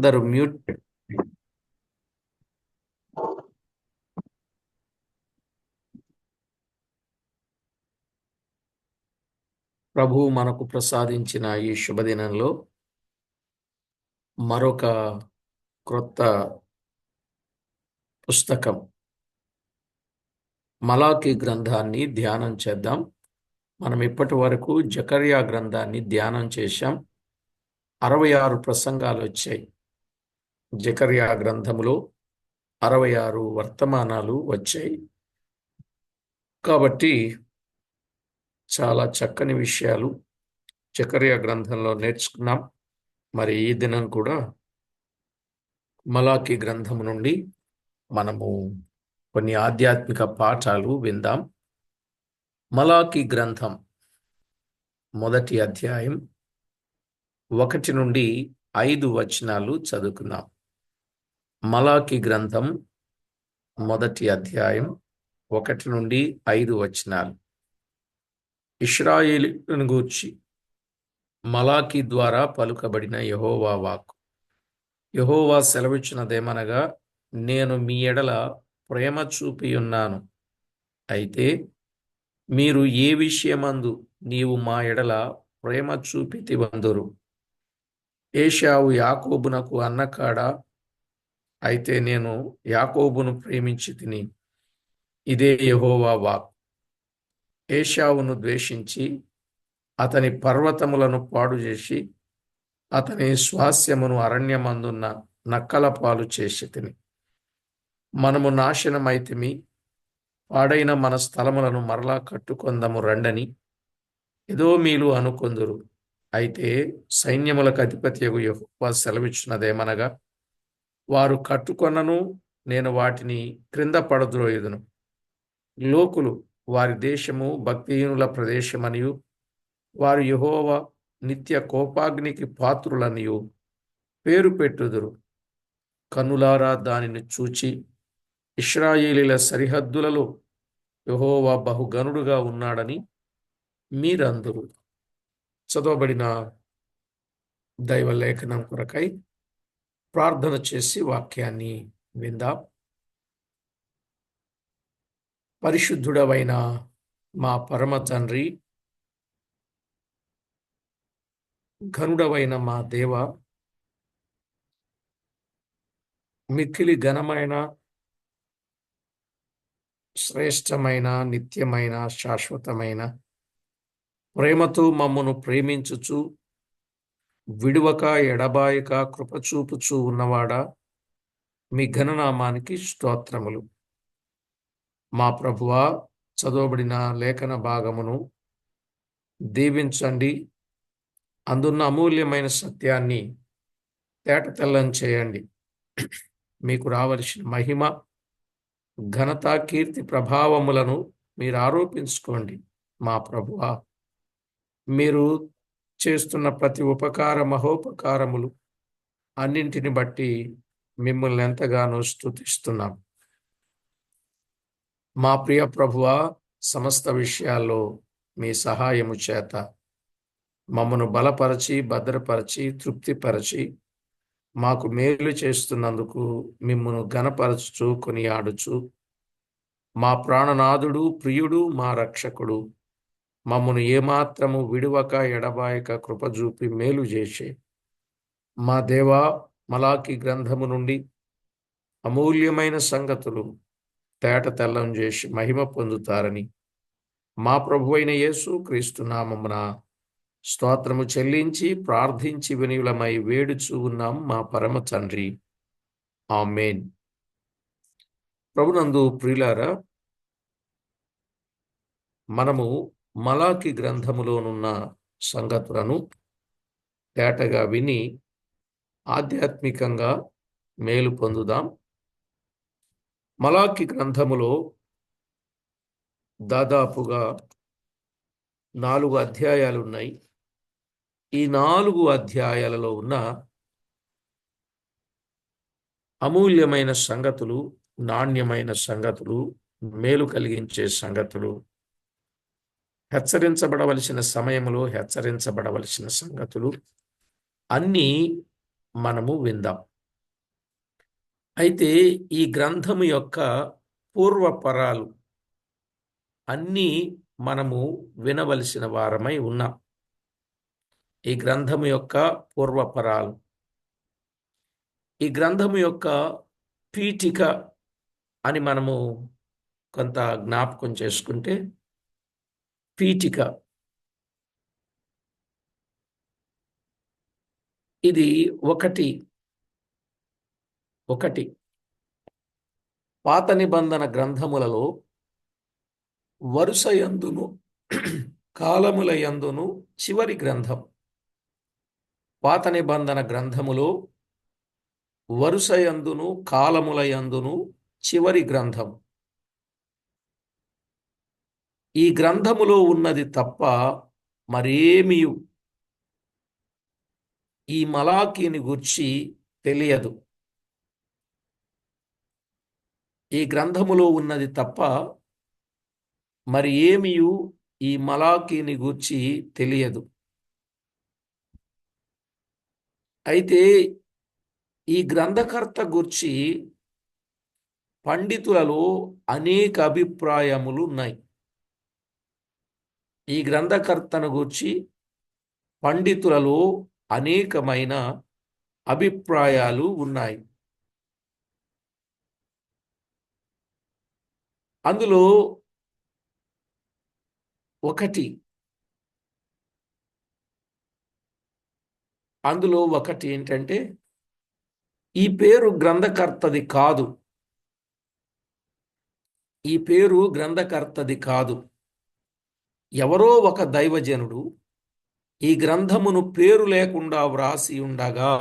అందరూ మ్యూట్. ప్రభువు మనకు ప్రసాదించిన ఈ శుభదినంలో మరొక క్రొత్త పుస్తకం మలాకి గ్రంథాన్ని ధ్యానం చేద్దాం. మనం ఇప్పటి వరకు జకర్యా గ్రంథాన్ని ధ్యానం చేశాం. 66 ప్రసంగాలు వచ్చాయి. జకర్యా గ్రంథములో 66 వర్తమానాలు వచ్చాయి. కాబట్టి చాలా చక్కని విషయాలు జకర్యా గ్రంథంలో నేర్చుకున్నాం. మరి ఈ దినం కూడా మలాకి గ్రంథం నుండి మనము కొన్ని ఆధ్యాత్మిక పాఠాలు విందాం. మలాకి గ్రంథం మొదటి అధ్యాయం 1 నుండి 5 వచనాలు చదువుకుందాం. మలాకి గ్రంథం మొదటి అధ్యాయం 1 నుండి 5 వచనాలు. ఇశ్రాయేలును గూర్చి మలాకి ద్వారా పలుకబడిన యెహోవా వాక్కు. యెహోవా సెలవిచ్చినదేమనగా, నేను మీ ఎడల ప్రేమ చూపియున్నాను. అయితే మీరు ఏ విషయమందు నీవు మా ఎడల ప్రేమ చూపితివందురు? ఏశావు యాకోబునకు అన్నకాడా? అయితే నేను యాకోబును ప్రేమించి తిని. ఇదే యెహోవా వాక్కు. ఏశావును ద్వేషించి అతని పర్వతములను పాడు చేసి అతని స్వాస్యమును అరణ్యమందున్న నక్కల పాలు చేసి తిని. మనము నాశనమైతిమి, పాడైన మన స్థలములను మరలా కట్టుకొందము రండని ఎదోమీలు అనుకొందురు. అయితే సైన్యములకు అధిపతియగు యెహోవా సెలవిచ్చినదేమనగా, వారు కట్టుకొనను, నేను వాటిని క్రింద పడద్రోయుదును. లోకులు వారి దేశము భక్తిహీనుల ప్రదేశమనియు, వారు యెహోవా నిత్య కోపాగ్నికి పాత్రులనియు పేరు పెట్టుదురు. కన్నులారా దానిని చూచి, ఇశ్రాయేలీల సరిహద్దులలో యెహోవా బహుగనుడుగా ఉన్నాడని మీరందురు. చదవబడిన దైవ లేఖనం కొరకై ప్రార్థన చేసి వాక్యాన్ని విందాం. పరిశుద్ధుడవైన మా పరమ తండ్రి, ఘనుడవైన మా దేవ, మిక్కిలి ఘనమైన, శ్రేష్టమైన, నిత్యమైన, శాశ్వతమైన ప్రేమతో మమ్మను ప్రేమించుచు విడువక ఎడబాయక కృపచూపుచూ ఉన్నవాడా, మీ ఘననామానికి స్తోత్రములు. మా ప్రభువా, చదవబడిన లేఖన భాగమును దీవించండి. అందున్న అమూల్యమైన సత్యాన్ని తేటతెల్లం చేయండి. మీకు రావలసిన మహిమ, ఘనత, కీర్తి, ప్రభావములను మీరు ఆరోపించుకోండి. మా ప్రభువా, మీరు చేస్తున్న ప్రతి ఉపకార మహోపకారములు అన్నింటిని బట్టి మిమ్మల్ని ఎంతగానో స్తుతిస్తున్నాం. మా ప్రియ ప్రభువా, సమస్త విషయాల్లో మీ సహాయము చేత మమ్మను బలపరచి, భద్రపరచి, తృప్తిపరచి, మాకు మేలు చేస్తున్నందుకు మిమ్మను ఘనపరచుచు కొనియాడుచు, మా ప్రాణనాథుడు, ప్రియుడు, మా రక్షకుడు, మమ్మను ఏమాత్రము విడువక ఎడబాయక కృపజూపి మేలు చేసే మా దేవా, మలాకి గ్రంథము నుండి అమూల్యమైన సంగతులు తేటతెల్లం చేసి మహిమ పొందుతారని మా ప్రభువైన యేసు క్రీస్తు నామమున స్తోత్రము చెల్లించి ప్రార్థించి వినియులమై వేడుచూ ఉన్నాం మా పరమ తండ్రి. ఆమేన్. ప్రభునందు ప్రియులారా, మనము మలాకి గ్రంథములోనున్న సంగతులను తేటగా విని ఆధ్యాత్మికంగా మేలు పొందుదాం. మలాకి గ్రంథములో దాదాపుగా 4 అధ్యాయాలు ఉన్నాయి. ఈ 4 అధ్యాయాలలో ఉన్న అమూల్యమైన సంగతులు, నాణ్యమైన సంగతులు, మేలు కలిగించే సంగతులు, హెచ్చరించబడవలసిన సమయంలో హెచ్చరించబడవలసిన సంగతులు అన్నీ మనము విందాం. అయితే ఈ గ్రంథము యొక్క పూర్వపరాలు అన్నీ మనము వినవలసిన వారమై ఉన్నాం. ఈ గ్రంథము యొక్క పూర్వపరాలు, ఈ గ్రంథము యొక్క పీఠిక అని మనము కొంత జ్ఞాపకం చేసుకుంటే, పీఠిక ఇది ఒకటి పాత నిబంధన గ్రంథములలో వరుస యందును కాలముల యందును చివరి గ్రంథం. పాత నిబంధన గ్రంథములో వరుస యందును కాలముల యందును చివరి గ్రంథం. ఈ గ్రంథములో ఉన్నది తప్ప మరేమీ ఈ మలాకీని గూర్చి తెలియదు. ఈ గ్రంథములో ఉన్నది తప్ప మరి ఏమీ ఈ మలాకీని గూర్చి తెలియదు. అయితే ఈ గ్రంథకర్త గూర్చి పండితులలో అనేక అభిప్రాయములు ఉన్నాయి. ఈ గ్రంథకర్తను గూర్చి పండితులలో అనేకమైన అభిప్రాయాలు ఉన్నాయి. అందులో ఒకటి ఏంటంటే, ఈ పేరు గ్రంథకర్తది కాదు. ఈ పేరు గ్రంథకర్తది కాదు. ఎవరో ఒక దైవజనుడు ఈ గ్రంథమును పేరు లేకుండా వ్రాసి ఉండగా,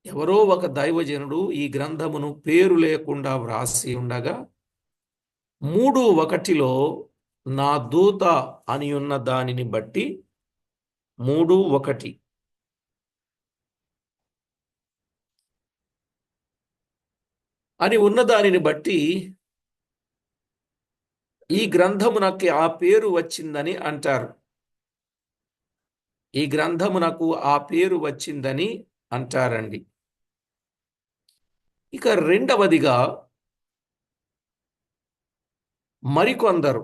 ఎవరో ఒక దైవజనుడు ఈ గ్రంథమును పేరు లేకుండా వ్రాసి ఉండగా 3:1 నా దూత అని ఉన్న దానిని బట్టి 3:1 అని ఉన్న దానిని బట్టి ఈ గ్రంథమునకి ఆ పేరు వచ్చిందని అంటారు. ఈ గ్రంథమునకు ఆ పేరు వచ్చిందని అంటారండి. ఇక రెండవదిగా మరికొందరు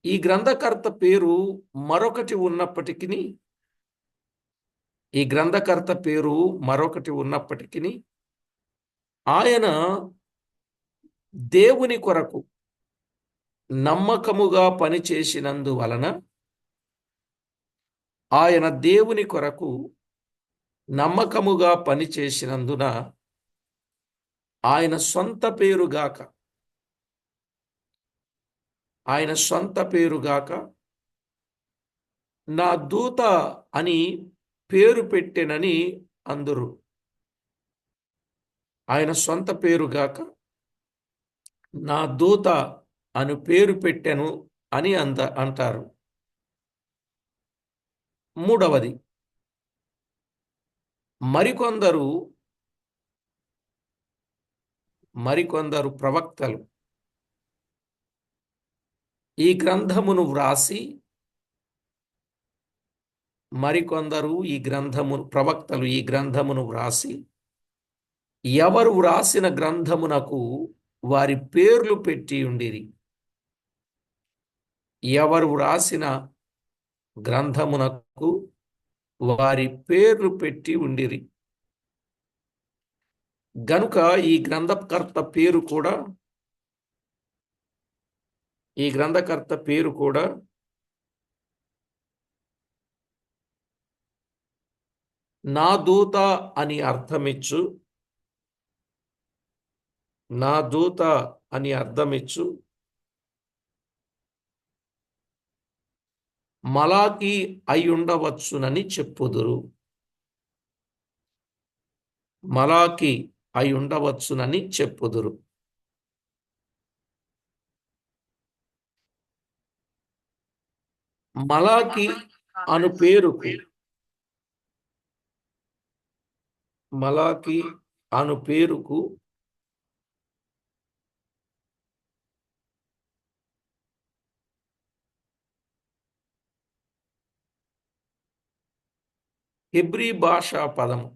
ఈ గ్రంథకర్త పేరు మరొకటి ఉన్నప్పటికీ ఆయన దేవుని కొరకు నమ్మకముగా పనిచేసినందువలన, ఆయన దేవుని కొరకు నమ్మకముగా పనిచేసినందున ఆయన సొంత పేరుగాక నా దూత అని పేరు పెట్టెనని అందురు. ఆయన సొంత పేరుగాక నా దూత అని పేరు పెట్టెను అని అంటారు. మూడవది, మరికొందరు ప్రవక్తలు ఈ గ్రంథమును వ్రాసి, ప్రవక్తలు ఈ గ్రంథమును వ్రాసి, ఎవరు వ్రాసిన గ్రంథమునకు వారి పేర్లు పెట్టి ఉండిరి. ఎవరు వ్రాసిన గ్రంథమునకు వారి పేర్లు పెట్టి ఉండిరి. గనుక ఈ గ్రంథకర్త పేరు కూడా నా దూత అని అర్థమిచ్చు మలాకీ అయి ఉండవచ్చునని చెప్పుదురు. మలాకీ అయి ఉండవచ్చునని చెప్పుదురు. మలాకీ అను పేరుకు హెబ్రీ భాషా పదము.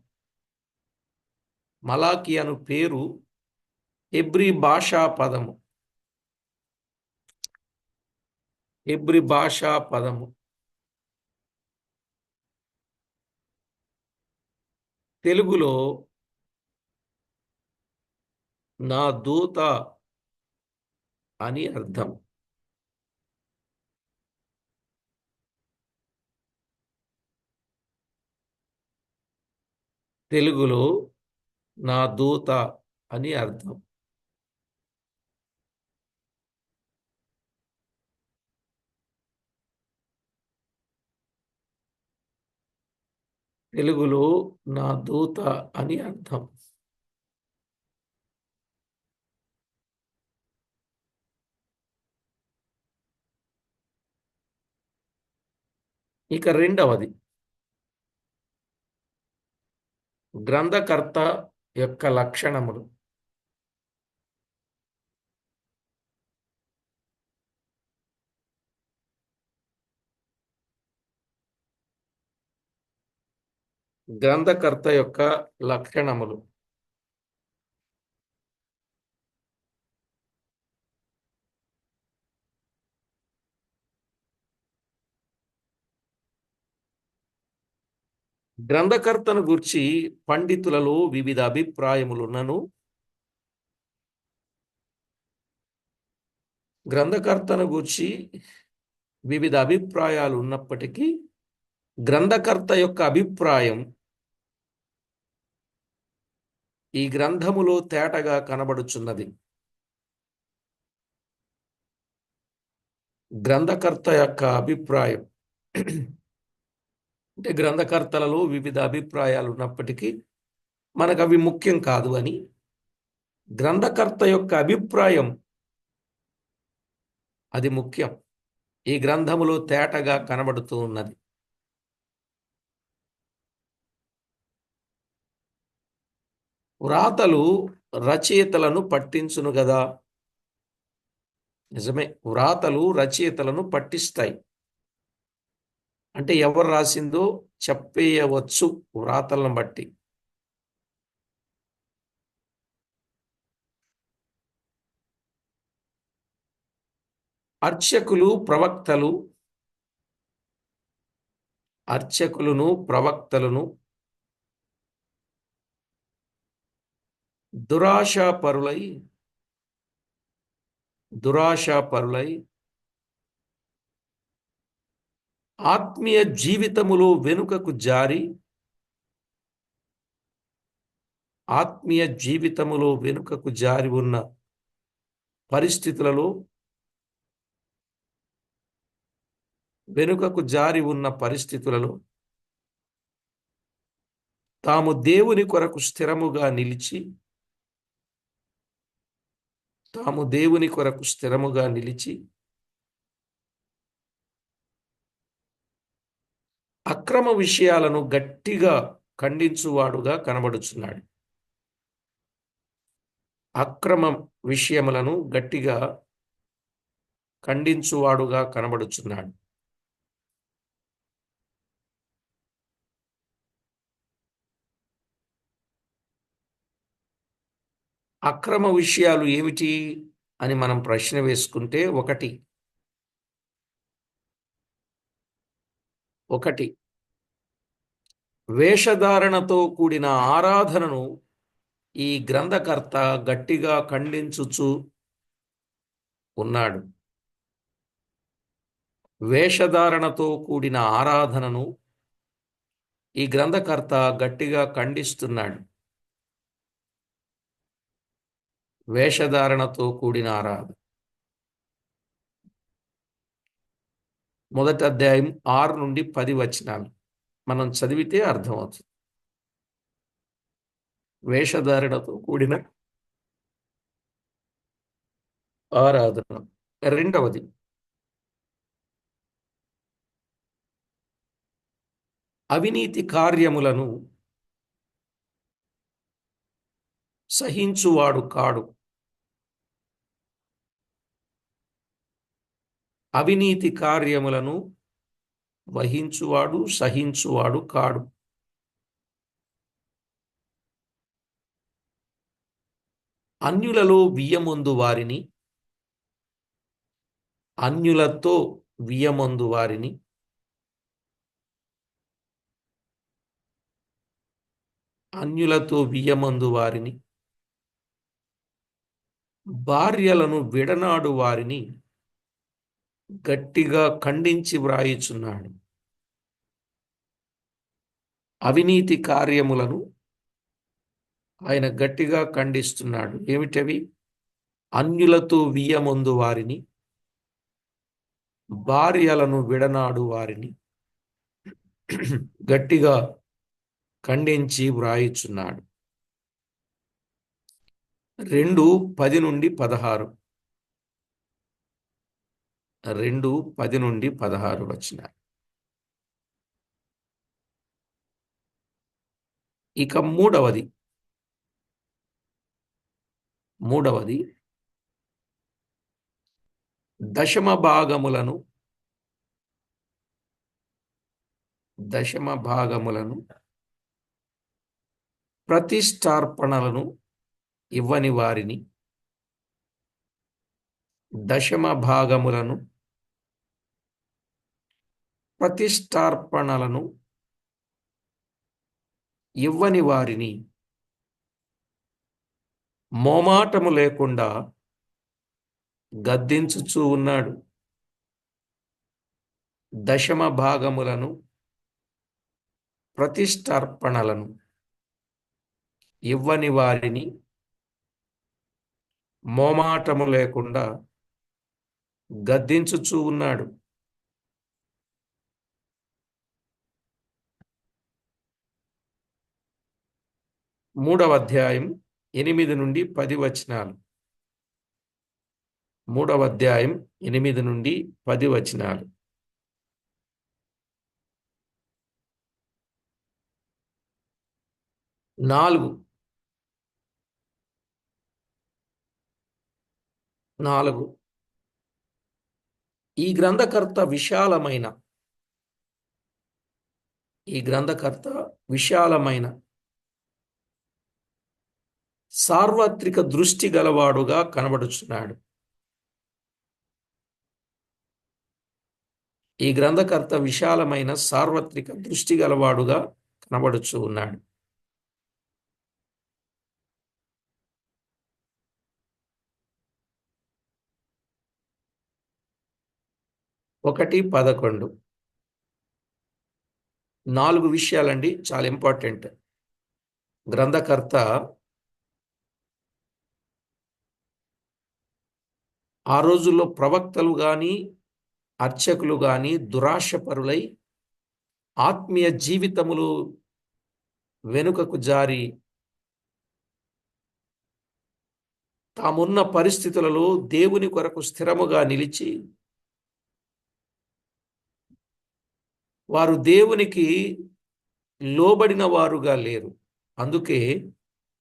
మలాకి అను పేరు హెబ్రీ భాషా పదము. హెబ్రీ భాషా పదము. తెలుగులో నా దూత అని అర్థం. తెలుగులో నా దూత అని అర్థం. తెలుగులో నా దూత అని అర్థం. ఇక రెండవది, గ్రంథకర్త యొక్క లక్షణములు. గ్రంథకర్త యొక్క లక్షణములు. గ్రంథకర్తను గూర్చి పండితులలో వివిధ అభిప్రాయములున్నను గ్రంథకర్తను గూర్చి వివిధ అభిప్రాయాలు ఉన్నప్పటికీ గ్రంథకర్త యొక్క అభిప్రాయం ఈ గ్రంథములో తేటగా కనబడుచున్నది. గ్రంథకర్త యొక్క అభిప్రాయం అంటే గ్రంథకర్తలలో వివిధ అభిప్రాయాలు ఉన్నప్పటికీ మనకు అవి ముఖ్యం కాదు అని, గ్రంథకర్త యొక్క అభిప్రాయం అది ముఖ్యం, ఈ గ్రంథములో తేటగా కనబడుతూ ఉన్నది. వ్రాతలు రచయితలను పట్టించును గదా. నిజమే, వ్రాతలు రచయితలను పట్టిస్తాయి. అంటే ఎవరు రాసిందో చెప్పేయవచ్చు వ్రాతలను బట్టి. అర్చకులను ప్రవక్తలను దురాశాపరులై ఆత్మీయ జీవితములో వెనుకకు జారి ఉన్న పరిస్థితులలో తాము దేవుని కొరకు స్థిరముగా నిలిచి అక్రమ విషయాలను గట్టిగా ఖండించువాడుగా కనబడుచున్నాడు. అక్రమ విషయములను గట్టిగా ఖండించువాడుగా కనబడుచున్నాడు. అక్రమ విషయాలు ఏమిటి అని మనం ప్రశ్న వేసుకుంటే, ఒకటి వేషధారణతో కూడిన ఆరాధనను ఈ గ్రంథకర్త గట్టిగా ఖండించుచు ఉన్నాడు. వేషధారణతో కూడిన ఆరాధనను ఈ గ్రంథకర్త గట్టిగా ఖండిస్తున్నాడు. వేషధారణతో కూడిన ఆరాధన. మొదటి అధ్యాయం 6 నుండి 10 వచనాలు మనం చదివితే అర్థమవుతుంది. వేషధారణతో కూడిన ఆరాధన. రెండవది, అవినీతి కార్యములను సహించువాడు కాడు. అవినీతి కార్యములను సహించువాడు కాడు. అన్యులలో వియ్యమొందు వారిని, అన్యులతో వియ్యమొందు వారిని, అన్యులతో వియ్యమందు వారిని, భార్యలను విడనాడు వారిని గట్టిగా ఖండించి వ్రాయుచున్నాడు. అవినీతి కార్యములను ఆయన గట్టిగా ఖండిస్తున్నాడు. ఏమిటవి? అన్యులతో వియ్యమందు వారిని, భార్యలను విడనాడు వారిని గట్టిగా ఖండించి వ్రాయుచున్నాడు. 2:10-16. 2:10-16 వచనాలు. ఇక మూడవది దశమ భాగములను ప్రతిష్టార్పణలను ఇవ్వని వారిని, దశమ భాగములను ప్రతిష్టార్పణలను ఇవ్వని వారిని మోమాటము లేకుండా గద్దించుచూ ఉన్నాడు. దశమ భాగములను ప్రతిష్టార్పణలను ఇవ్వని వారిని మోమాటము లేకుండా గద్దించుచూ ఉన్నాడు. మూడవ అధ్యాయం 8-10 వచనాలు. 3వ అధ్యాయం 8-10 వచనాలు. 4 ఈ గ్రంథకర్త విశాలమైన సార్వత్రిక దృష్టి గలవాడుగా కనబడుచున్నాడు. ఈ గ్రంథకర్త విశాలమైన సార్వత్రిక దృష్టి గలవాడుగా కనబడుచు ఉన్నాడు. ఒకటి 11. 4 విషయాలండి, చాలా ఇంపార్టెంట్. గ్రంథకర్త ఆ రోజుల్లో ప్రవక్తలు గాని అర్చకులు గాని దురాశపరులై ఆత్మీయ జీవితములు వెనుకకు జారి తామున్న పరిస్థితులలో దేవుని కొరకు స్థిరముగా నిలిచి వారు దేవునికి లోబడిన వారుగా లేరు. అందుకే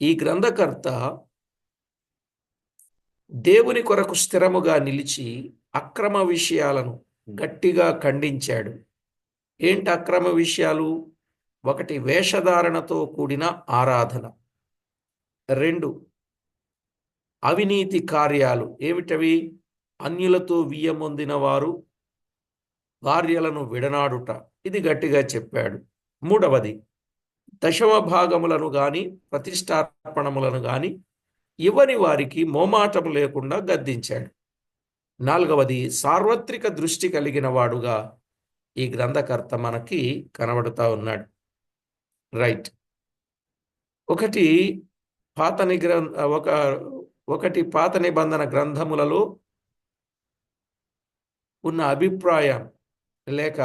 ఈ గ్రంథకర్త దేవుని కొరకు స్థిరముగా నిలిచి అక్రమ విషయాలను గట్టిగా ఖండించాడు. ఏంటి అక్రమ విషయాలు? 1 వేషధారణతో కూడిన ఆరాధన. 2 అవినీతి కార్యాలు. ఏమిటవి? అన్యులతో వియ్యమొందిన వారు భార్యలను విడనాడుట. ఇది గట్టిగా చెప్పాడు. 3వది దశమ భాగములను గాని ప్రతిష్టార్పణములను గాని ఇవ్వని వారికి మోమాటము లేకుండా గద్దించాడు. 4వది సార్వత్రిక దృష్టి కలిగిన వాడుగా ఈ గ్రంథకర్త మనకి కనబడుతూ ఉన్నాడు. రైట్. ఒకటి పాత నిబంధన గ్రంథములలో ఉన్న అభిప్రాయం లేక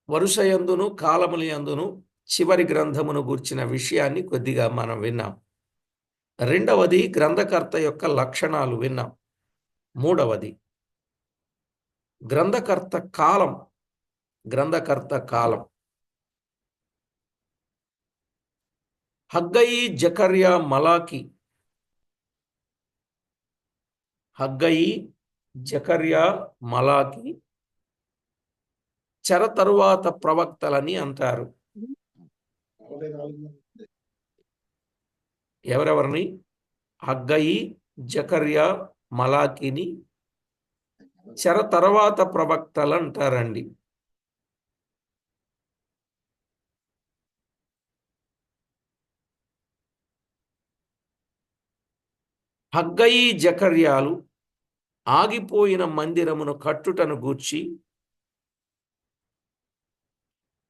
వరుసయందును కాలములయందును చివరి గ్రంథమును గూర్చిన విషయాన్ని కొద్దిగా మనం విన్నాం. 2వది గ్రంథకర్త యొక్క లక్షణాలు విన్నాం. 3వది గ్రంథకర్త కాలం. హగ్గయి, జకర్యా, మలాకి చెర తరువాత ప్రవక్తలని అంటారు. ఎవరెవరిని? హగ్గయి, జకర్యా, మలాకిని చెర తర్వాత ప్రవక్తలు అంటారండి. హగ్గయి, జకర్యాలు ఆగిపోయిన మందిరమును కట్టుటను గూర్చి,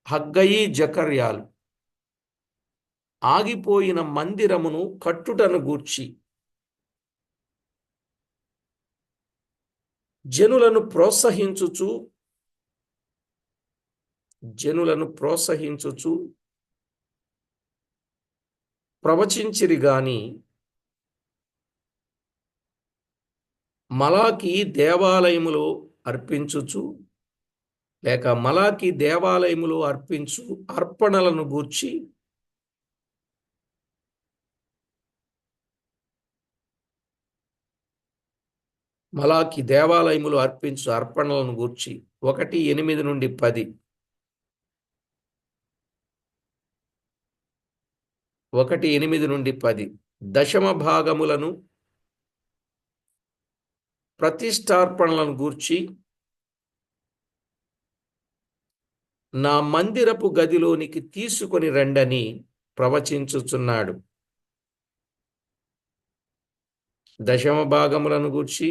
హగ్గయి, జకర్యాలు ఆగిపోయిన మందిరమును కట్టుటను గూర్చి జనులను ప్రోత్సహించుచు ప్రవచించిరి గాని మలాకి దేవాలయములో అర్పించుచు లేక మలాకి దేవాలయములో అర్పించు అర్పణలను గూర్చి మలాకి దేవాలయములో అర్పించు అర్పణలను గూర్చి 1:8-10 1:8-10 దశమ భాగములను ప్రతిష్టార్పణలను గూర్చి నా మందిరపు గదిలోనికి తీసుకొని రండని ప్రవచించుచున్నాడు. దశమ భాగములను గూర్చి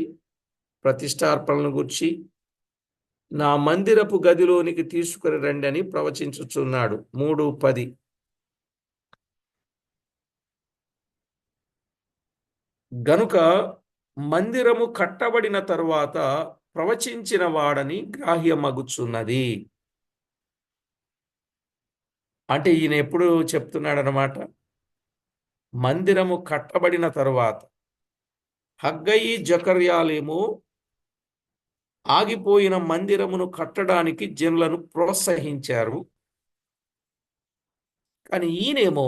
ప్రతిష్టార్పణలను గూర్చి నా మందిరపు గదిలోనికి తీసుకొని రండి అని ప్రవచించుచున్నాడు. 3:10 గనుక మందిరము కట్టబడిన తరువాత ప్రవచించిన వాడని గ్రాహ్యమగుచున్నది. అంటే ఈయన ఎప్పుడు చెప్తున్నాడనమాట? మందిరము కట్టబడిన తరువాత. హగ్గయి, జకర్యాలేమో ఆగిపోయిన మందిరమును కట్టడానికి జనులను ప్రోత్సహించారు. కానీ ఈయనేమో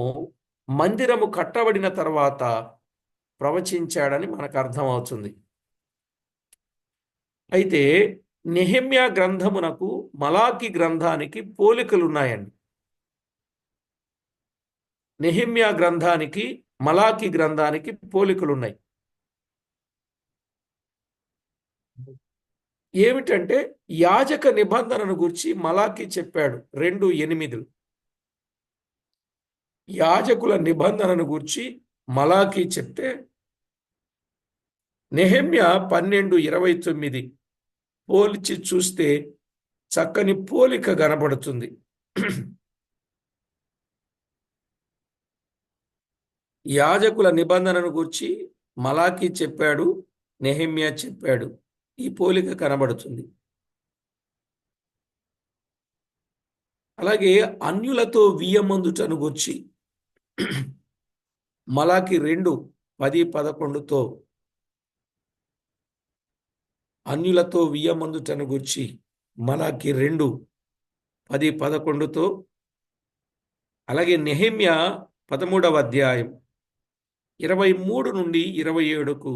మందిరము కట్టబడిన తర్వాత ప్రవచించాడని మనకు అర్థమవుతుంది. అయితే నెహెమ్యా గ్రంథమునకు మలాకి గ్రంథానికి పోలికలున్నాయండి. నెహెమ్యా గ్రంథానికి మలాకి గ్రంథానికి పోలికలున్నాయి. ఏమిటంటే యాజక నిబంధనను గురించి మలాకి చెప్పాడు 2:8. యాజకుల నిబంధనను గురించి మలాకి చెప్తే నెహెమ్యా 12:29 పోల్చి చూస్తే చక్కని పోలిక కనబడుతుంది. యాజకుల నిబంధనను గురించి మలాకి చెప్పాడు, నెహెమ్యా చెప్పాడు. ఈ పోలిక కనబడుతుంది. అలాగే అన్యులతో వియ్యమందుటను గూర్చి మలాకి 2:10-11తో అన్యులతో వియ్యమందుటను గూర్చి మలాకి 2:10-11తో అలాగే నెహెమ్యా 13వ అధ్యాయం 23-27కు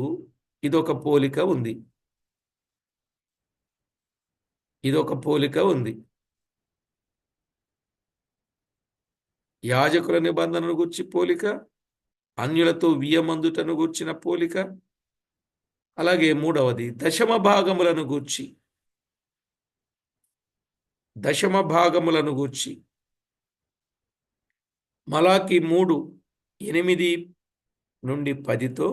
ఇదొక పోలిక ఉంది. యాజకుల నిబంధనను గూర్చి పోలిక, అన్యులతో వియ్యమందుటను గూర్చిన పోలిక, అలాగే 3వది దశమ భాగములను గూర్చి మలాకి 3:8-10తో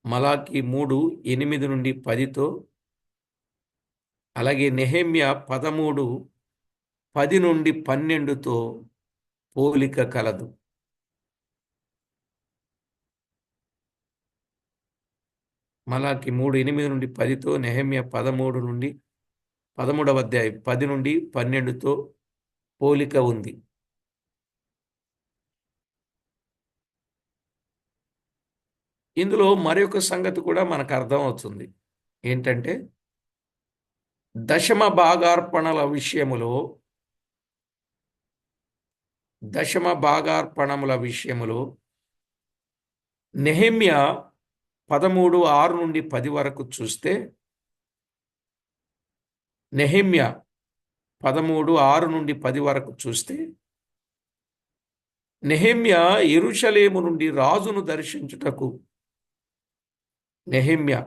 మలాకి 3:8-10తో అలాగే నెహెమ్యా 13:10-12తో పోలిక కలదు. మలాకి 3:8-10తో నెహెమ్యా 13వ అధ్యాయం 10-12తో పోలిక ఉంది. ఇందులో మరొక సంగతి కూడా మనకు అర్థమవుతుంది. ఏంటంటే దశమ భాగార్పణల విషయములో నెహెమ్యా 13:6-10 వరకు చూస్తే నెహెమ్యా 13:6-10 వరకు చూస్తే నెహెమ్యా యెరూషలేము నుండి రాజును దర్శించుటకు నెహెమ్యా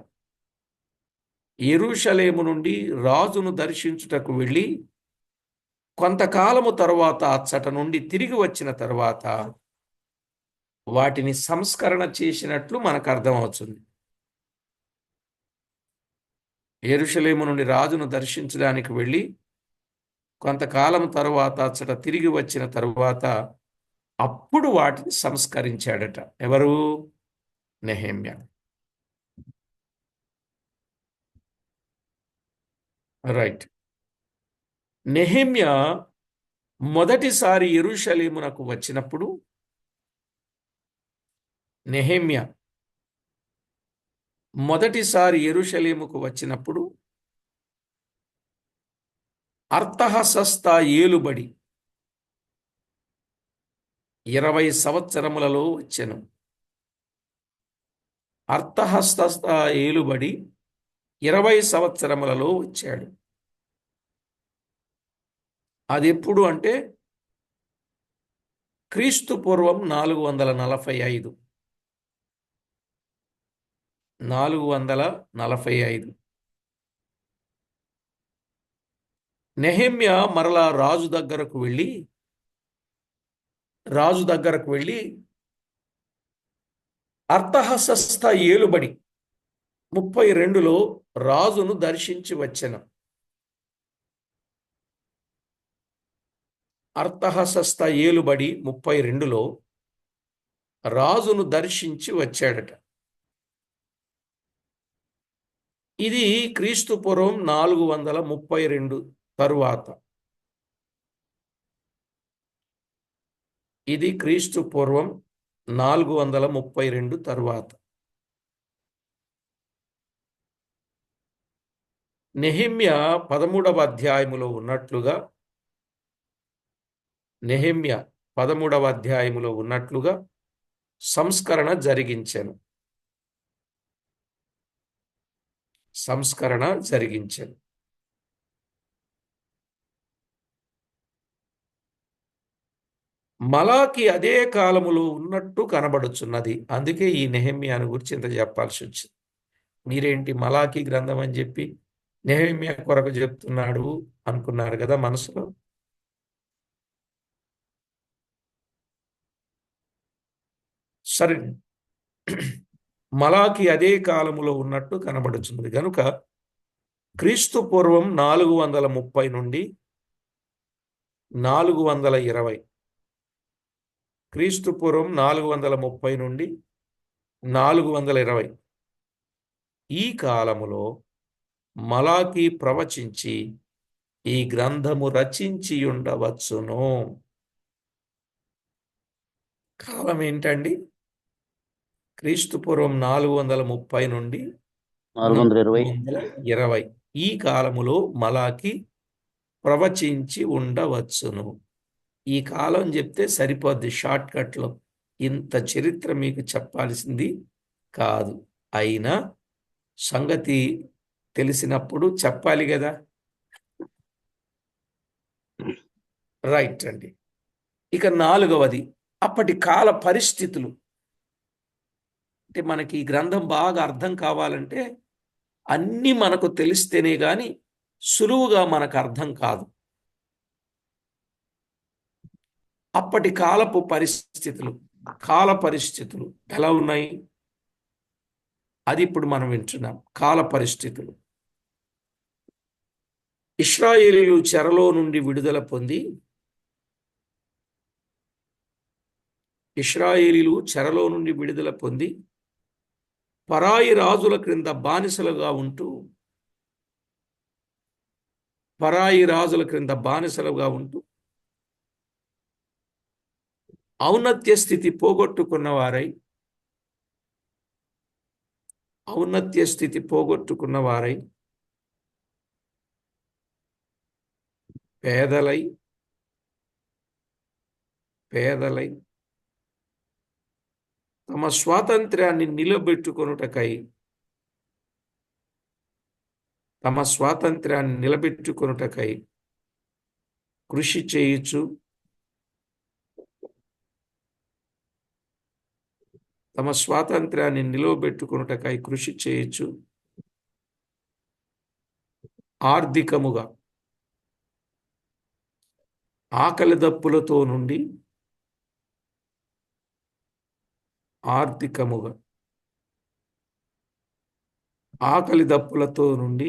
యెరూషలేము నుండి రాజును దర్శించుటకు వెళ్ళి కొంతకాలము తరువాత అచ్చట నుండి తిరిగి వచ్చిన తరువాత వాటిని సంస్కరణ చేసినట్లు మనకు అర్థమవుతుంది. యెరూషలేము నుండి రాజును దర్శించడానికి వెళ్ళి కొంతకాలం తరువాత అచ్చట తిరిగి వచ్చిన తరువాత అప్పుడు వాటిని సంస్కరించాడట. ఎవరు? నెహెమ్యా. రైట్. నెహెమ్యా మొదటిసారి యెరూషలేమునకు వచ్చినప్పుడు నెహెమ్యా మొదటిసారి యెరూషలేముకు వచ్చినప్పుడు అర్తహషస్త ఏలుబడి 20 సంవత్సరములలో వచ్చెను. అర్తహషస్త ఏలుబడి 20 సంవత్సరములలో వచ్చాడు. అది ఎప్పుడు అంటే క్రీస్తు పూర్వం 445. 445. నెహెమ్యా మరలా రాజు దగ్గరకు వెళ్ళి అర్తహషస్త ఏలుబడి 32లో రాజును దర్శించి వచ్చెను. అర్తహషస్త ఏలుబడి 32లో రాజును దర్శించి వచ్చాడట. ఇది క్రీస్తు పూర్వం 432 తరువాత. ఇది క్రీస్తు పూర్వం 432 తరువాత. నెహెమ్యా 13వ అధ్యాయములో ఉన్నట్లుగా నెహెమ్యా 13వ అధ్యాయములో ఉన్నట్లుగా సంస్కరణ జరిగించెను. మలాకి అదే కాలములో ఉన్నట్టు కనబడుచున్నది. అందుకే ఈ నెహెమ్యాను గురించి ఇంత చెప్పాల్సి వచ్చింది. మీరేంటి మలాకి గ్రంథం అని చెప్పి నెహెమ్యా కొరకు చెప్తున్నాడు అనుకున్నారు కదా మనసులో. సరే, మలాకి అదే కాలములో ఉన్నట్టు కనబడుచున్నది కనుక క్రీస్తు పూర్వం 430 నుండి 420, క్రీస్తు పూర్వం 430 నుండి 420 ఈ కాలములో మలాకి ప్రవచించి ఈ గ్రంథము రచించి ఉండవచ్చును. కాలం ఏంటండి? క్రీస్తు పూర్వం 430 నుండి 420 ఈ కాలములో మలాకి ప్రవచించి ఉండవచ్చును. ఈ కాలం చెప్తే సరిపోద్ది షార్ట్ కట్లో. ఇంత చరిత్ర మీకు చెప్పాల్సింది కాదు. అయినా సంగతి తెలిసినప్పుడు చెప్పాలి కదా. రైట్ అండి. ఇక 4వది అప్పటి కాల పరిస్థితులు. అంటే మనకి ఈ గ్రంథం బాగా అర్థం కావాలంటే అన్నీ మనకు తెలిస్తేనే గాని సులువుగా మనకు అర్థం కాదు. అప్పటి కాలపు పరిస్థితులు, కాల పరిస్థితులు ఎలా ఉన్నాయి అది ఇప్పుడు మనం వింటున్నాం. కాల పరిస్థితులు. ఇశ్రాయేలీయులు చెరలో నుండి విడుదల పొంది పరాయి రాజుల క్రింద బానిసలుగా ఉంటూ ఔన్నత్య స్థితి పోగొట్టుకున్న వారై పేదలై తమ స్వాతంత్ర్యాన్ని నిలబెట్టుకొనుటకై కృషి చేయుచు తమ స్వాతంత్ర్యాన్ని నిలువబెట్టుకొనుటకై కృషి చేయొచ్చు. ఆర్థికముగా ఆకలి దప్పులతో నుండి ఆర్థికముగా ఆకలి దప్పులతో నుండి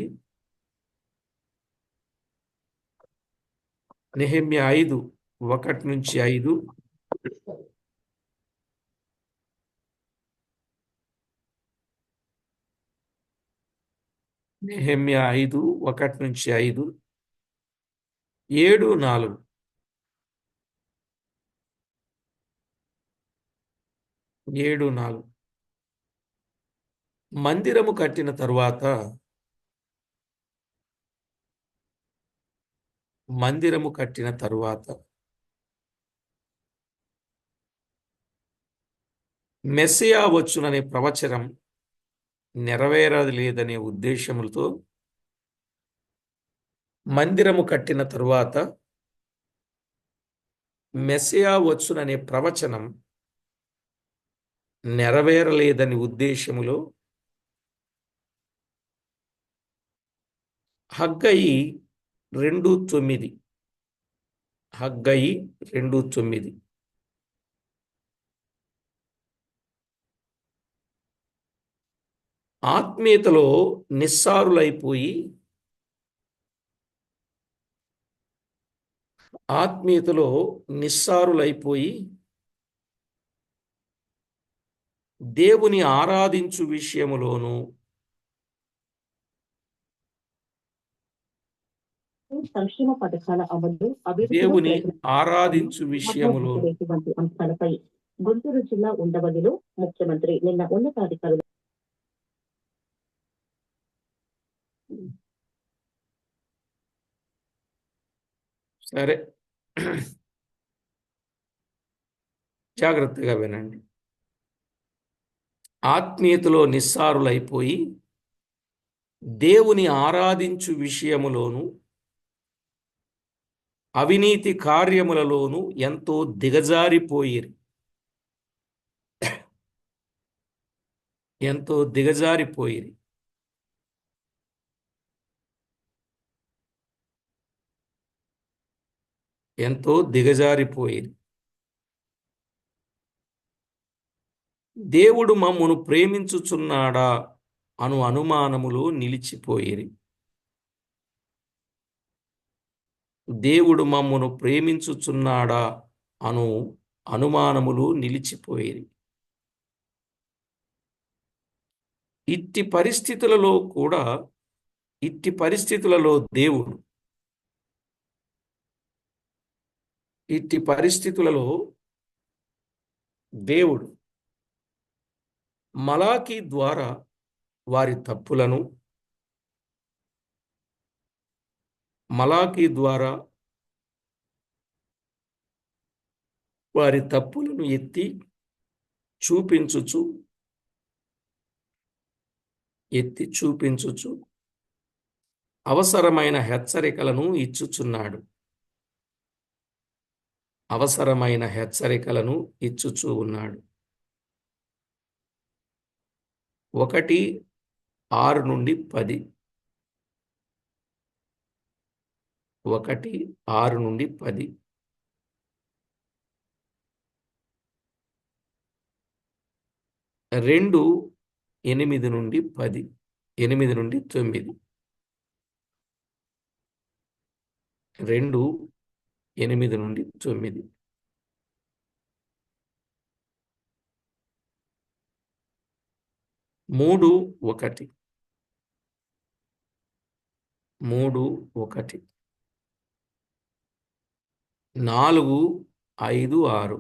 నెహెమ్యా 5:1-5. నెహెమ్యా 5:1-5, 7:4. 7:4. మందిరము కట్టిన తరువాత మెస్సియా వచ్చుననే ప్రవచనం నెరవేరలేదనే ఉద్దేశములతో మందిరము కట్టిన తరువాత మెస్సియా వచ్చుననే ప్రవచనం నెరవేరలేదని ఉద్దేశములో హగ్గయి 2:9. హగ్గయి 2:9. ఆత్మీయతలో నిస్సారులైపోయి దేవుని ఆరాధించు విషయములోను సంక్షేమ పథకాల అమలు, దేవుని ఆరాధించు విషయములో వంటి అంశాలపై గుంటూరు జిల్లా ఉండవల్లిలో ముఖ్యమంత్రి నిన్న ఉన్నతాధికారులు సరే జాగ్రత్తగా వినండి. ఆత్మీయతలో నిస్సారులైపోయి దేవుని ఆరాధించు విషయములోను అవినీతి కార్యములలోను ఎంతో దిగజారిపోయిరి. దేవుడు మమ్మును ప్రేమించుచున్నాడా అను అనుమానములో నిలిచిపోయిరి. దేవుడు మమ్మును ప్రేమించుచున్నాడా అను అనుమానములు నిలిచిపోయిరి. ఇట్టి పరిస్థితులలో దేవుడు మలాకీ ద్వారా వారి తప్పులను ఎత్తి చూపించుచు అవసరమైన హెచ్చరికలను ఇచ్చుచూ ఉన్నాడు. 1:6-10. 1:6-10. 2:8-10. 8-9. 2:8-9. 3:1. 4:5-6.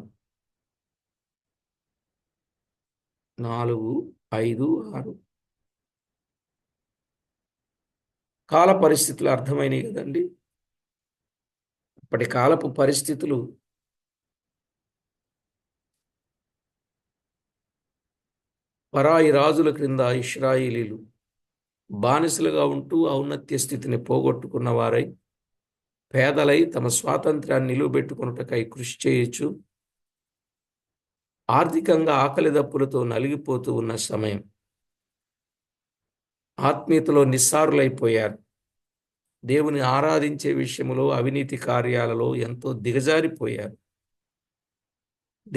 4:5-6. కాల పరిస్థితులు అర్థమైనవి కదండి. ఇప్పటి కాలపు పరిస్థితులు పరాయి రాజుల క్రింద ఇశ్రాయేలీలు బానిసలుగా ఉంటూ ఔన్నత్య స్థితిని పోగొట్టుకున్న వారై పేదలై తమ స్వాతంత్ర్యాన్ని నిలువబెట్టుకొనుటకై కృషి చేయొచ్చు. ఆర్థికంగా ఆకలి దప్పులతో నలిగిపోతూ ఉన్న సమయం. ఆత్మీయతలో నిస్సారులైపోయారు. దేవుని ఆరాధించే విషయంలో అవినీతి కార్యాలలో ఎంతో దిగజారిపోయారు.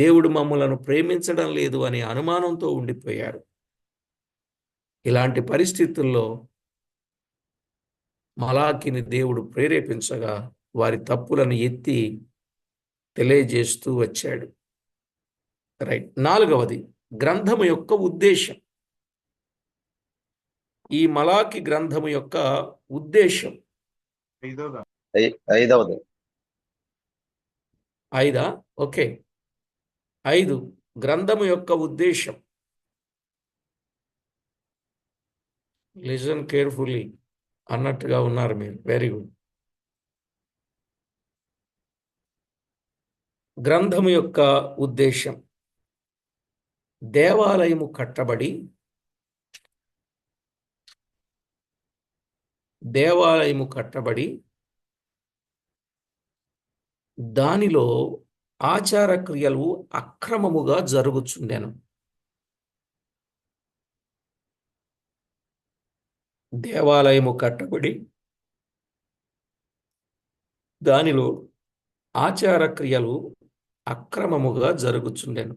దేవుడు మమ్మలను ప్రేమించడం లేదు అనే అనుమానంతో ఉండిపోయారు. ఇలాంటి పరిస్థితుల్లో మలాకిని దేవుడు ప్రేరేపించగా వారి తప్పులను ఎత్తి తెలియజేస్తూ వచ్చాడు. రైట్. 4వది, గ్రంథము యొక్క ఉద్దేశం. ఈ మలాకి గ్రంథము యొక్క ఉద్దేశం. ఐదవది. 5. ఓకే. 5, గ్రంథము యొక్క ఉద్దేశం. లిజన్ కేర్ఫుల్లీ అన్నట్టుగా ఉన్నారు మీరు. Very good. గ్రంథము యొక్క ఉద్దేశం. దేవాలయము కట్టబడి దానిలో ఆచార క్రియలు అక్రమముగా జరుగుచుండెను. దేవాలయము కట్టబడి దానిలో ఆచార క్రియలు అక్రమముగా జరుగుచుండెను.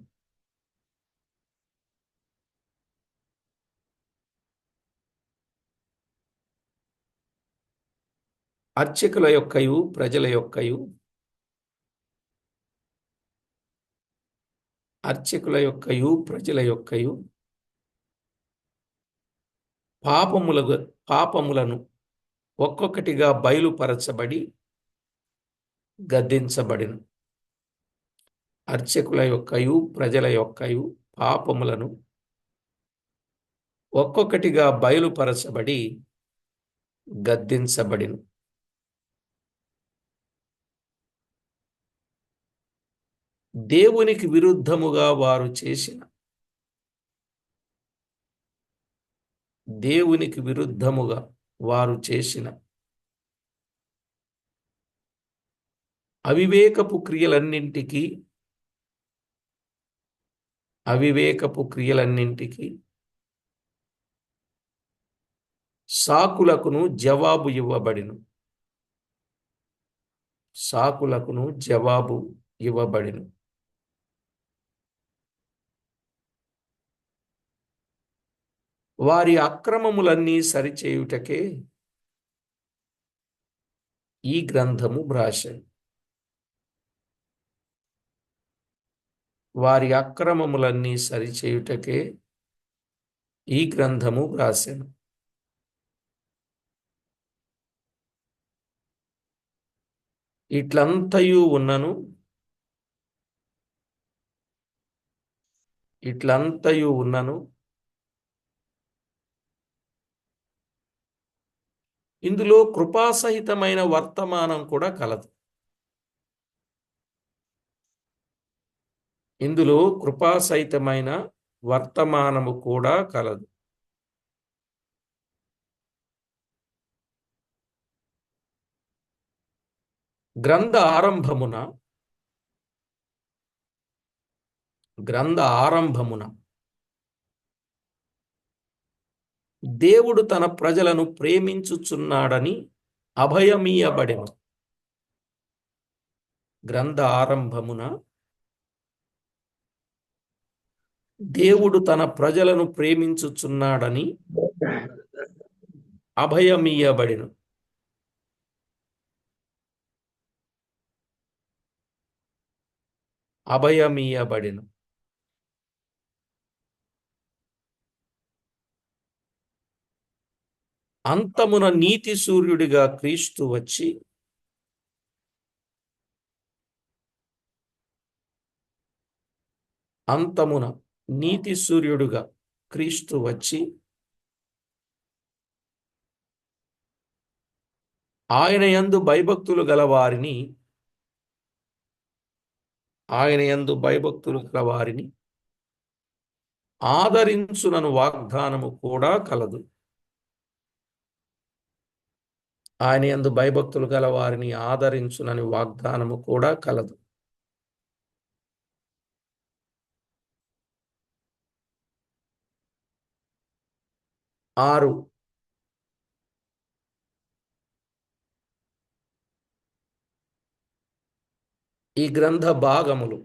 అర్చకుల యొక్కయు ప్రజల యొక్కయు పాపములను ఒక్కొక్కటిగా బయలుపరచబడి గద్దించబడిన. అర్చకుల యొక్కయు ప్రజల యొక్కయు పాపములను ఒక్కొక్కటిగా బయలుపరచబడి గద్దించబడిన. దేవునికి విరుద్ధముగా వారు చేసిన అవివేకపు క్రియలన్నింటికి సాకులకును జవాబు ఇవ్వబడిను. వారి అక్రమములన్నీ సరిచేయుటకే ఈ గ్రంథము వ్రాసెను. వారి అక్రమములన్నీ సరిచేయుటకే ఈ గ్రంథము వ్రాసెను. ఇట్లంతయు ఉన్నను ఇందులో కృపాసహితమైన వర్తమానం కూడా కలదు. ఇందులో కృపాసహితమైన వర్తమానము కూడా కలదు. గ్రంథ ఆరంభమున దేవుడు తన ప్రజలను ప్రేమించుచున్నాడని అభయమీయబడెను. గ్రంథ ఆరంభమున దేవుడు తన ప్రజలను ప్రేమించుచున్నాడని అభయమీయబడెను. అంతమున నీతి సూర్యుడిగా క్రీస్తు వచ్చి ఆయన యందు భయభక్తులు గల వారిని ఆదరించునను వాగ్దానము కూడా కలదు. ఆయన యందు భయభక్తులు గల వారిని ఆదరించునని వాగ్దానము కూడా కలదు. 6 ఈ గ్రంథ భాగములు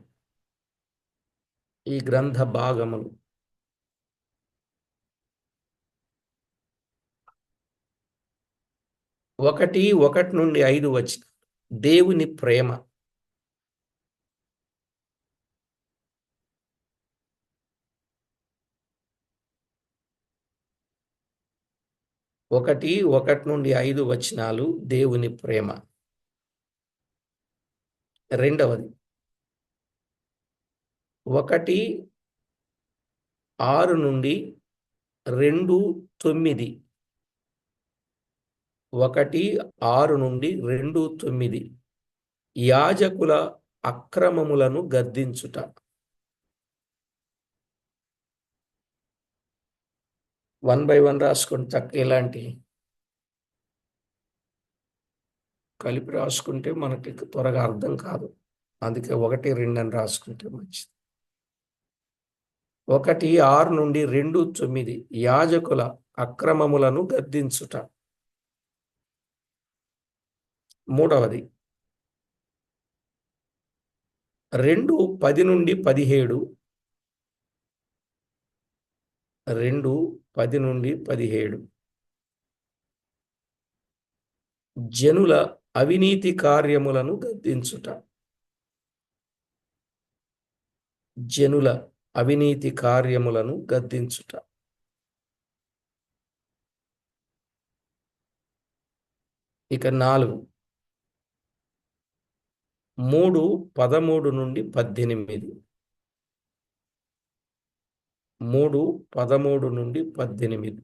1 నుండి 5 వచ్చిన దేవుని ప్రేమ. ఒకటి నుండి 5 వచనాలు దేవుని ప్రేమ. రెండవది 1:6 నుండి 2:9. 1:6 నుండి 2:9 యాజకుల అక్రమములను గద్దించుట. 1 by 1 రాసుకుంటే చక్క ఇలాంటి కలిపి రాసుకుంటే మనకి త్వరగా అర్థం కాదు. అందుకే 1, 2 అని రాసుకుంటే మంచిది. 1:6 నుండి 2:9 యాజకుల అక్రమములను గద్దించుట. మూడవది 2:10 నుండి 17. 2:10 నుండి 17 జనుల అవినీతి కార్యములను గద్దించుట. జనుల అవినీతి కార్యములను గద్దించుట. ఇక 4 3:13 నుండి 18. 3:13 నుండి 18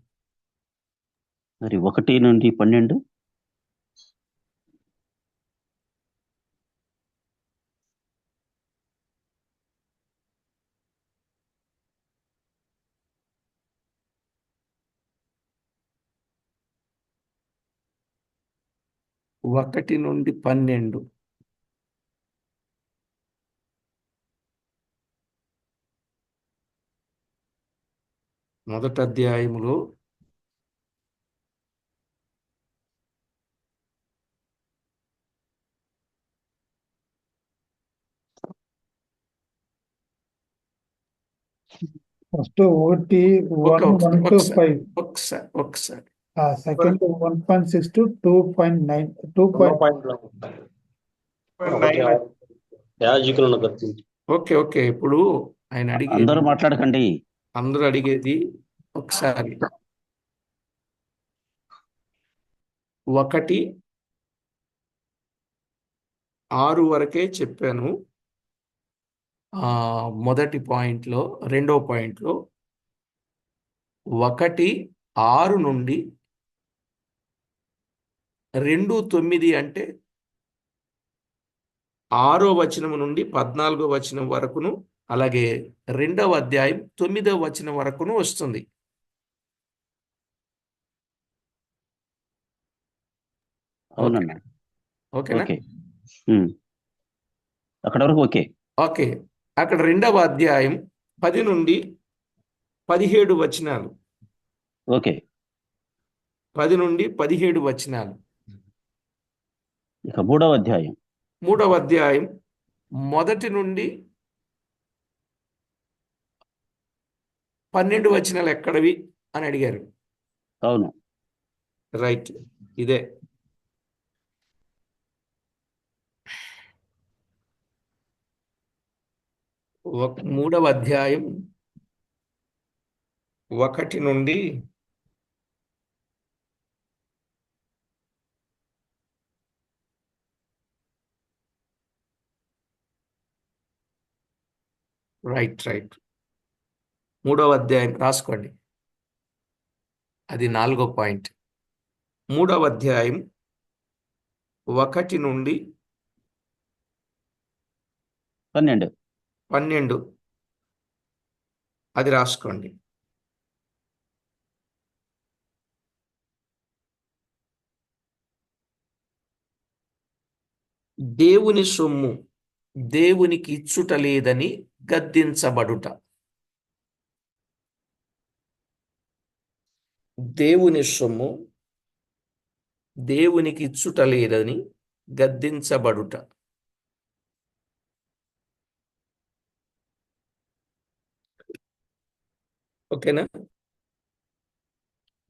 మరి 1 నుండి 12. 1 నుండి 12 మొదటి అధ్యాయములో ఫస్ట్ 1 to 5. ఒకసారి సెకండ్ 1.6 to 2.9. 2.9. యాజకులను గద్దించు. ఓకే ఇప్పుడు ఆయన అందరూ అడిగేది, మాట్లాడకండి. అందరూ అడిగేది ఒకసారి 1:6 వరకే చెప్పాను. మొదటి పాయింట్లో, రెండో పాయింట్లో 1:6 నుండి 2:9 అంటే 6వ వచనం నుండి 14వ వచనం వరకును, అలాగే 2వ అధ్యాయం 9వ వచనం వరకును వస్తుంది. అవునన్నా. ఓకేనా? ఓకే. అక్కడ వరకు ఓకే. ఓకే. అక్కడ 2వ అధ్యాయం 10 నుండి 17 వచనాలు. ఓకే. 10 నుండి 17 వచనాలు. ఇక 3వ అధ్యాయం. 3వ అధ్యాయం 1 నుండి 12 వచనాలు ఎక్కడవి అని అడిగారు. అవును. రైట్, ఇదే. మూడవ అధ్యాయం 1 నుండి 3వ అధ్యాయం రాసుకోండి, అది 4వ పాయింట్. 3వ అధ్యాయం 1 నుండి 12 అది రాసుకోండి. దేవుని సొమ్ము దేవునికి ఇచ్చుట లేదని గద్దించబడుట. దేవుని సొమ్ము దేవునికి ఇచ్చుట లేదని గద్దించబడుట. ఓకేనా?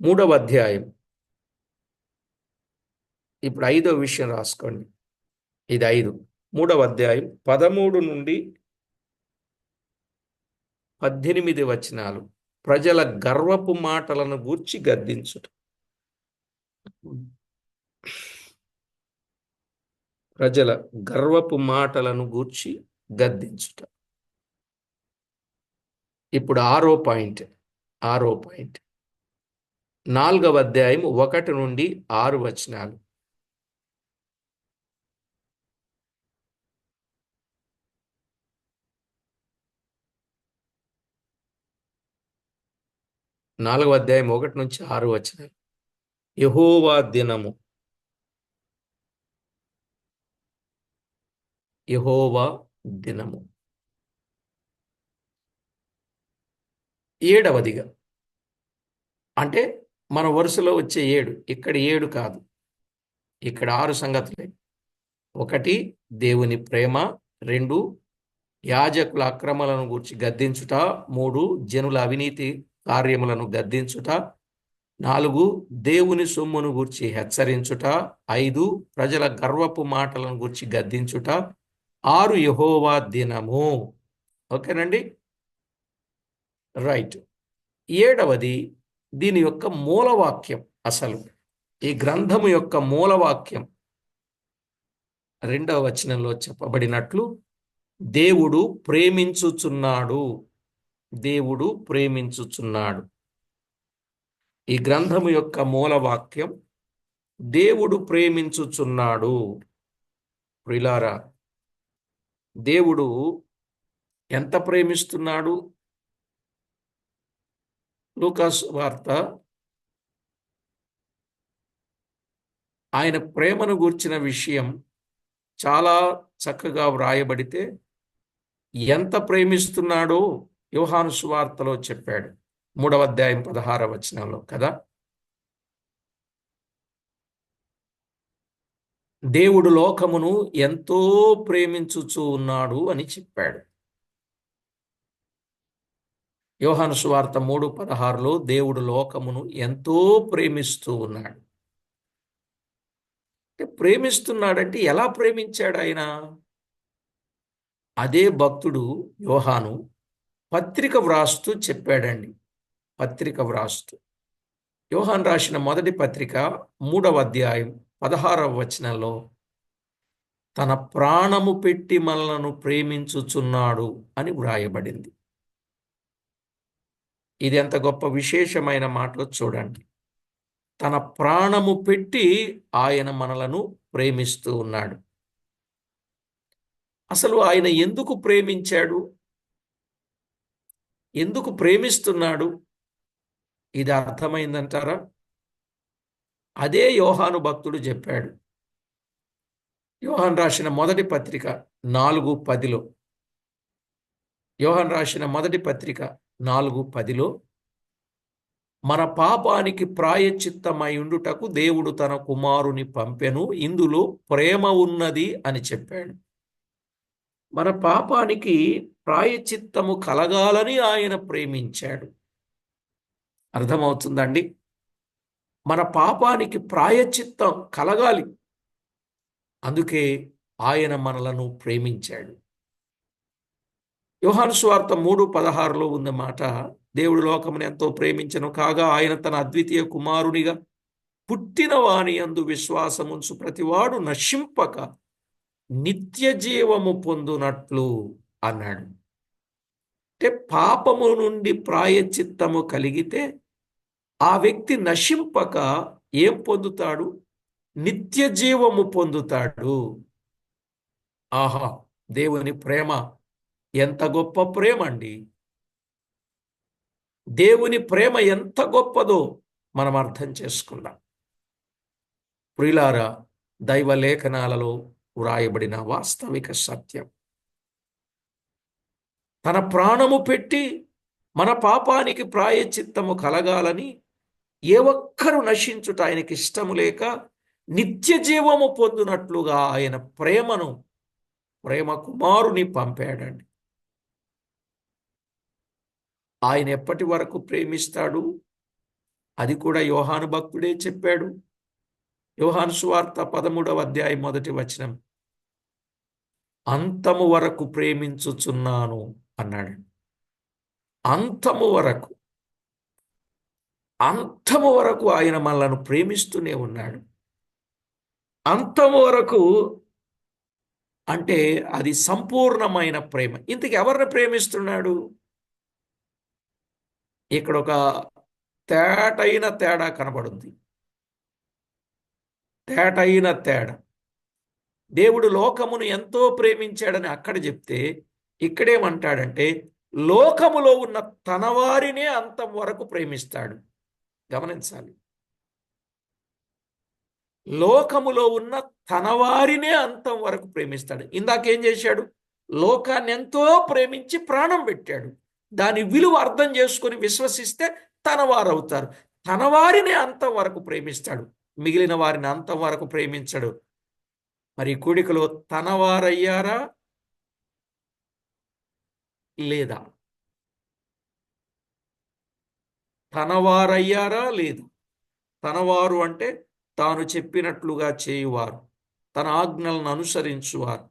3వ అధ్యాయం. ఇప్పుడు 5వ విషయం రాసుకోండి. ఇది 5. 3వ అధ్యాయం 13 నుండి 18 వచనాలు. ప్రజల గర్వపు మాటలను గూర్చి గద్దించుట. ప్రజల గర్వపు మాటలను గూర్చి గద్దించుట. ఇప్పుడు 6వ పాయింట్. 4వ అధ్యాయం 1 నుండి 6 వచనాలు. నాలుగవ అధ్యాయం 1 నుంచి 6 వచనాలు. యెహోవా దినము. యెహోవా దినము. 7వదిగా, అంటే మన వరుసలో వచ్చే 7. ఇక్కడ 7 కాదు, ఇక్కడ 6 సంగతులే. 1 దేవుని ప్రేమ, 2 యాజకుల అక్రమాలను గూర్చి గద్దించుట, 3 జనుల అవినీతి కార్యములను గద్దించుట, 4 దేవుని సొమ్మును గూర్చి హెచ్చరించుట, 5 ప్రజల గర్వపు మాటలను గూర్చి గద్దించుట, 6 యెహోవా దినము. ఓకేనండి? రైట్. 7వది దీని యొక్క మూలవాక్యం. అసలు ఈ గ్రంథము యొక్క మూలవాక్యం 2వ వచనంలో చెప్పబడినట్లు దేవుడు ప్రేమించుచున్నాడు. దేవుడు ప్రేమించుచున్నాడు. ఈ గ్రంథము యొక్క మూలవాక్యం దేవుడు ప్రేమించుచున్నాడు. ప్రియులారా, దేవుడు ఎంత ప్రేమిస్తున్నాడు? లూకాసు వార్త ఆయన ప్రేమను గూర్చిన విషయం చాలా చక్కగా వ్రాయబడితే ఎంత ప్రేమిస్తున్నాడో యోహాను సువార్తలో చెప్పాడు. 3వ అధ్యాయం 16వ వచనంలో కదా. దేవుడు లోకమును ఎంతో ప్రేమించుచూ ఉన్నాడు అని చెప్పాడు. యోహాను సువార్త 3:16లో దేవుడు లోకమును ఎంతో ప్రేమిస్తూ ఉన్నాడు. ప్రేమిస్తున్నాడంటే ఎలా ప్రేమించాడు ఆయన? అదే భక్తుడు యోహాను పత్రిక వ్రాస్తూ చెప్పాడండి. పత్రిక వ్రాస్తూ యోహాను రాసిన మొదటి పత్రిక 3వ అధ్యాయం 16వ వచనంలో తన ప్రాణము పెట్టి మనలను ప్రేమించుచున్నాడు అని వ్రాయబడింది. ఇది ఎంత గొప్ప విశేషమైన మాటలో చూడండి. తన ప్రాణము పెట్టి ఆయన మనలను ప్రేమిస్తూ ఉన్నాడు. అసలు ఆయన ఎందుకు ప్రేమించాడు? ఎందుకు ప్రేమిస్తున్నాడు? ఇది అర్థమైందంటారా? అదే యోహాను భక్తుడు చెప్పాడు. యోహాను రాసిన మొదటి పత్రిక 4:10లో, యోహాను రాసిన మొదటి పత్రిక 4:10లో మన పాపానికి ప్రాయశ్చిత్తమై ఉండుటకు దేవుడు తన కుమారుని పంపెను, ఇందులో ప్రేమ ఉన్నది అని చెప్పాడు. మన పాపానికి ప్రాయశ్చిత్తము కలగాలని ఆయన ప్రేమించాడు. అర్థమవుతుందండి? మన పాపానికి ప్రాయశ్చిత్తం కలగాలి, అందుకే ఆయన మనలను ప్రేమించాడు. యోహాను సువార్త 3:16లో ఉన్న మాట, దేవుడు లోకమును ఎంతో ప్రేమించెను కాగా ఆయన తన అద్వితీయ కుమారునిగా పుట్టిన వాని యందు విశ్వాసముంచు ప్రతివాడు నశింపక నిత్య జీవము పొందునట్లు అన్నాడు. అంటే పాపము నుండి ప్రాయశ్చిత్తము కలిగితే ఆ వ్యక్తి నశింపక ఏం పొందుతాడు? నిత్య జీవము పొందుతాడు. ఆహా, దేవుని ప్రేమ ఎంత గొప్ప ప్రేమ అండి! దేవుని ప్రేమ ఎంత గొప్పదో మనం అర్థం చేసుకుందాం. ప్రియులారా, దైవ లేఖనాలలో వ్రాయబడిన వాస్తవిక సత్యం. తన ప్రాణము పెట్టి మన పాపానికి ప్రాయశ్చిత్తము కలగాలని ఏ ఒక్కరు నశించుట ఆయనకి ఇష్టము లేక నిత్య జీవము పొందునట్లుగా ఆయన ప్రేమ కుమారుని పంపాడండి. ఆయన ఎప్పటి వరకు ప్రేమిస్తాడు? అది కూడా యోహాను భక్తుడే చెప్పాడు. యోహాను సువార్త 13వ అధ్యాయం 1వ వచనం, అంతము వరకు ప్రేమించుచున్నాను అన్నాడు. అంతము వరకు ఆయన మనలను ప్రేమిస్తూనే ఉన్నాడు. అంతము వరకు అంటే అది సంపూర్ణమైన ప్రేమ. ఇంతకు ఎవరిని ప్రేమిస్తున్నాడు? ఇక్కడ ఒక తేడా కనబడుద్ది. తేడా. దేవుడు లోకమును ఎంతో ప్రేమించాడని అక్కడ చెప్తే, ఇక్కడేమంటాడంటే లోకములో ఉన్న తన వారినే అంతం వరకు ప్రేమిస్తాడు. గమనించాలి. లోకములో ఉన్న తన వారినే అంతం వరకు ప్రేమిస్తాడు. ఇందాకేం చేశాడు? లోకాన్ని ఎంతో ప్రేమించి ప్రాణం పెట్టాడు. దాని విలువ అర్థం చేసుకొని విశ్వసిస్తే తన వారు అవుతారు. తన వారినే అంతం వరకు ప్రేమిస్తాడు, మిగిలిన వారిని అంతం వరకు ప్రేమించడు. మరి కూడికలో తన వారయ్యారా లేదా? తనవారయ్యారా లేదు? తనవారు అంటే తాను చెప్పినట్లుగా చేయువారు, తన ఆజ్ఞలను అనుసరించువారు,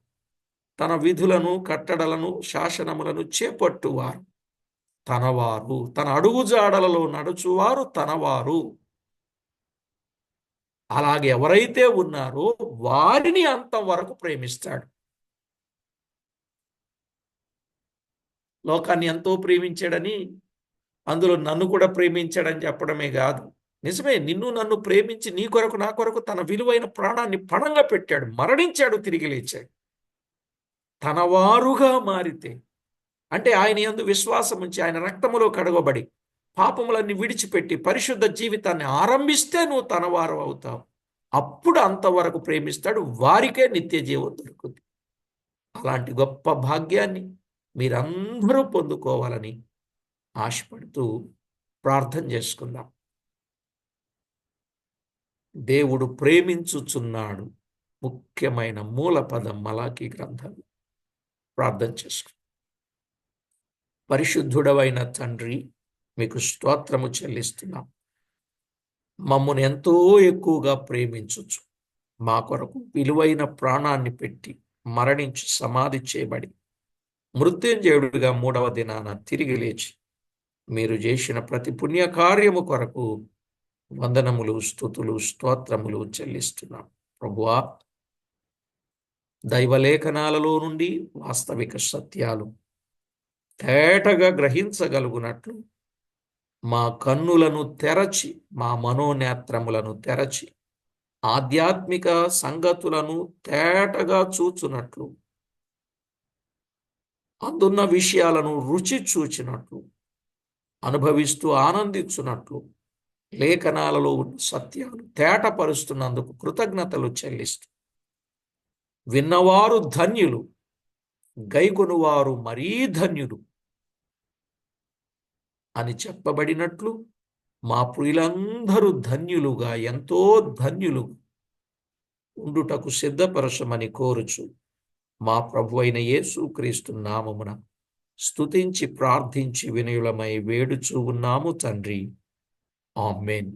తన విధులను, కట్టడలను, శాసనములను చేపట్టువారు తనవారు. తన అడుగుజాడలలో నడుచువారు తనవారు. అలాగే ఎవరైతే ఉన్నారో వారిని అంతం వరకు ప్రేమిస్తాడు. లోకాన్ని ఎంతో ప్రేమించాడని అందులో నన్ను కూడా ప్రేమించాడని చెప్పడమే కాదు, నిజమే, నిన్ను నన్ను ప్రేమించి నీ కొరకు నా కొరకు తన విలువైన ప్రాణాన్ని పణంగా పెట్టాడు, మరణించాడు, తిరిగి లేచాడు. తనవారుగా మారితే అంటే ఆయన యందు విశ్వాసం ఉంచి ఆయన రక్తములో కడగబడి పాపములన్నీ విడిచిపెట్టి పరిశుద్ధ జీవితాన్ని ఆరంభిస్తే నువ్వు తనవారు అవుతావు. అప్పుడు అంతవరకు ప్రేమిస్తాడు, వారికే నిత్య జీవం దొరుకుతుంది. అలాంటి గొప్ప భాగ్యాన్ని మీరందరూ పొందుకోవాలని ఆశపడుతూ ప్రార్థన చేసుకుందాం. దేవుడు ప్రేమించుచున్నాడు, ముఖ్యమైన మూల పదం మలాకీ గ్రంథం. ప్రార్థన చేసుకుందాం. పరిశుద్ధుడవైన తండ్రి, మీకు స్తోత్రము చెల్లిస్తున్నాం. మమ్మల్ని ఎంతో ఎక్కువగా ప్రేమించుచు మా కొరకు విలువైన ప్రాణాన్ని పెట్టి మరణించి సమాధి చేయబడి మృత్యుంజయుడుగా 3వ దినాన తిరిగి లేచి మీరు చేసిన ప్రతి పుణ్యకార్యము కొరకు వందనములు, స్తుతులు, స్తోత్రములు చెల్లిస్తున్నాం. ప్రభువా, దైవలేఖనాలలో నుండి వాస్తవిక సత్యాలు తేటగా గ్రహించగలుగునట్లు మా కన్నులను తెరచి, మా మనోనేత్రములను తెరచి ఆధ్యాత్మిక సంగతులను తేటగా చూచునట్లు, అందున్న విషయాలను రుచి చూచినట్లు, అనుభవిస్తూ ఆనందించున్నట్లు లేఖనాలలో ఉన్న సత్యాలు తేటపరుస్తున్నందుకు కృతజ్ఞతలు చెల్లిస్తూ, విన్నవారు ధన్యులు, గైకొనువారు మరీ ధన్యులు అని చెప్పబడినట్లు మా ప్రియులందరూ ధన్యులుగా, ఎంతో ధన్యులు ఉండుటకు సిద్ధపరచమని కోరుచు మా ప్రభువైన యేసుక్రీస్తు నామమున స్తుతించి ప్రార్థించి వినయులమై వేడుచూ ఉన్నాము తండ్రి. ఆమేన్.